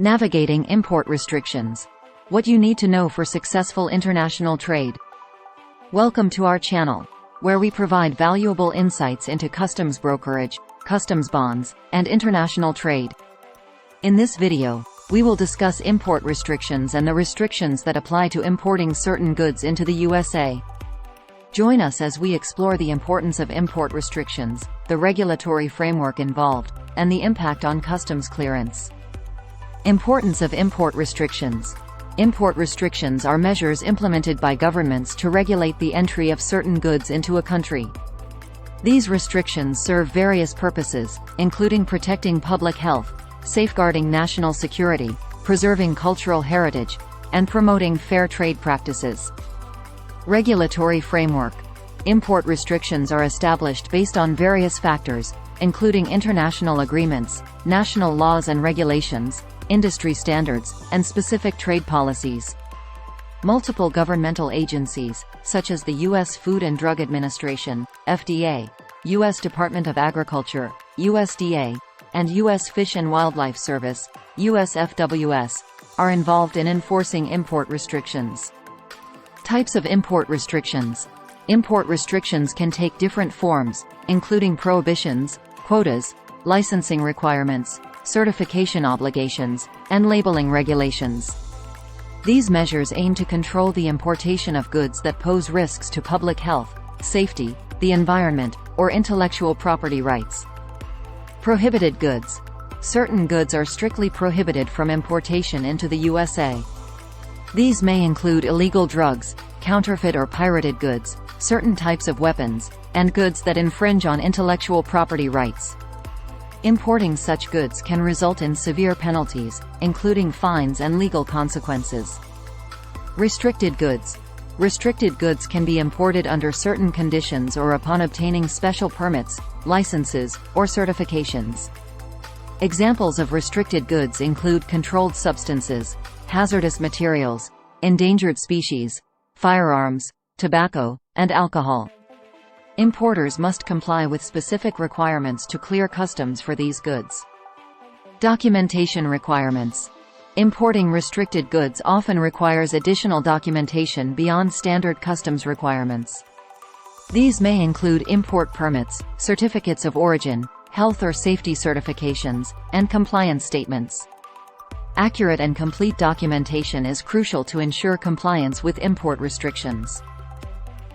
Navigating import restrictions. What you need to know for successful international trade. Welcome to our channel, where we provide valuable insights into customs brokerage, customs bonds, and international trade. In this video, we will discuss import restrictions and the restrictions that apply to importing certain goods into the USA. Join us as we explore the importance of import restrictions, the regulatory framework involved, and the impact on customs clearance. Importance of import restrictions. Import restrictions are measures implemented by governments to regulate the entry of certain goods into a country. These restrictions serve various purposes, including protecting public health, safeguarding national security, preserving cultural heritage, and promoting fair trade practices. Regulatory framework. Import restrictions are established based on various factors, including international agreements, national laws and regulations, industry standards, and specific trade policies. Multiple governmental agencies, such as the U.S. Food and Drug Administration, FDA, U.S. Department of Agriculture, USDA, and U.S. Fish and Wildlife Service, USFWS, are involved in enforcing import restrictions. Types of import restrictions. Import restrictions can take different forms, including prohibitions, quotas, licensing requirements, certification obligations, and labeling regulations. These measures aim to control the importation of goods that pose risks to public health, safety, the environment, or intellectual property rights. Prohibited goods. Certain goods are strictly prohibited from importation into the USA. These may include illegal drugs, counterfeit or pirated goods, certain types of weapons, and goods that infringe on intellectual property rights. Importing such goods can result in severe penalties, including fines and legal consequences. Restricted goods. Restricted goods can be imported under certain conditions or upon obtaining special permits, licenses, or certifications. Examples of restricted goods include controlled substances, hazardous materials, endangered species, firearms, tobacco, and alcohol. Importers must comply with specific requirements to clear customs for these goods. Documentation requirements. Importing restricted goods often requires additional documentation beyond standard customs requirements. These may include import permits, certificates of origin, health or safety certifications, and compliance statements. Accurate and complete documentation is crucial to ensure compliance with import restrictions.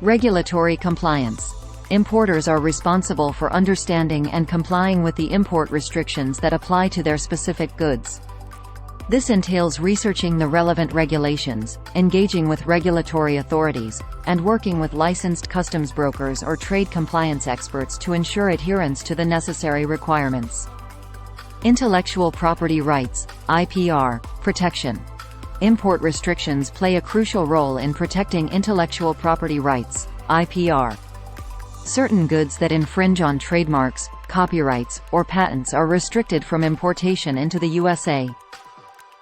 Regulatory compliance. Importers are responsible for understanding and complying with the import restrictions that apply to their specific goods. This entails researching the relevant regulations, engaging with regulatory authorities, and working with licensed customs brokers or trade compliance experts to ensure adherence to the necessary requirements. Intellectual property rights, IPR, protection. Import restrictions play a crucial role in protecting intellectual property rights, IPR. Certain goods that infringe on trademarks, copyrights, or patents are restricted from importation into the USA.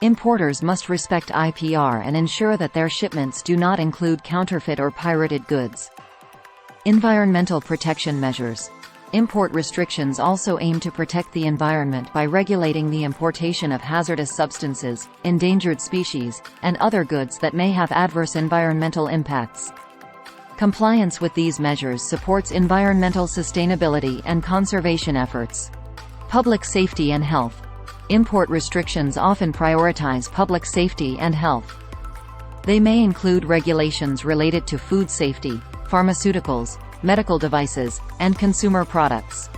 Importers must respect IPR and ensure that their shipments do not include counterfeit or pirated goods. Environmental protection measures. Import restrictions also aim to protect the environment by regulating the importation of hazardous substances, endangered species, and other goods that may have adverse environmental impacts. Compliance with these measures supports environmental sustainability and conservation efforts. Public safety and health. Import restrictions often prioritize public safety and health. They may include regulations related to food safety, pharmaceuticals, medical devices, and consumer products.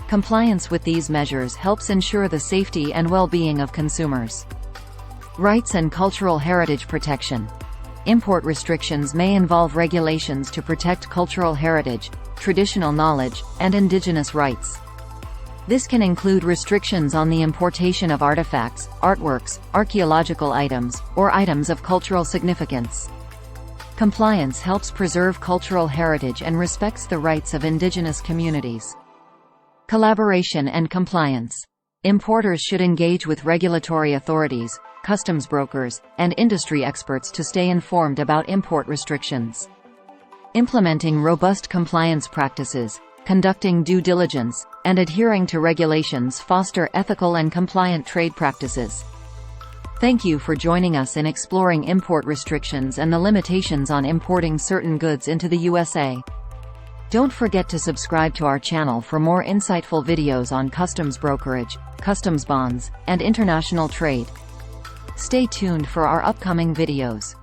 Compliance with these measures helps ensure the safety and well-being of consumers. Rights and cultural heritage protection. Import restrictions may involve regulations to protect cultural heritage, traditional knowledge, and indigenous rights. This can include restrictions on the importation of artifacts, artworks, archaeological items, or items of cultural significance. Compliance helps preserve cultural heritage and respects the rights of indigenous communities. Collaboration and compliance. Importers should engage with regulatory authorities, customs brokers, and industry experts to stay informed about import restrictions. Implementing robust compliance practices, conducting due diligence, and adhering to regulations foster ethical and compliant trade practices. Thank you for joining us in exploring import restrictions and the limitations on importing certain goods into the USA. Don't forget to subscribe to our channel for more insightful videos on customs brokerage, customs bonds, and international trade. Stay tuned for our upcoming videos.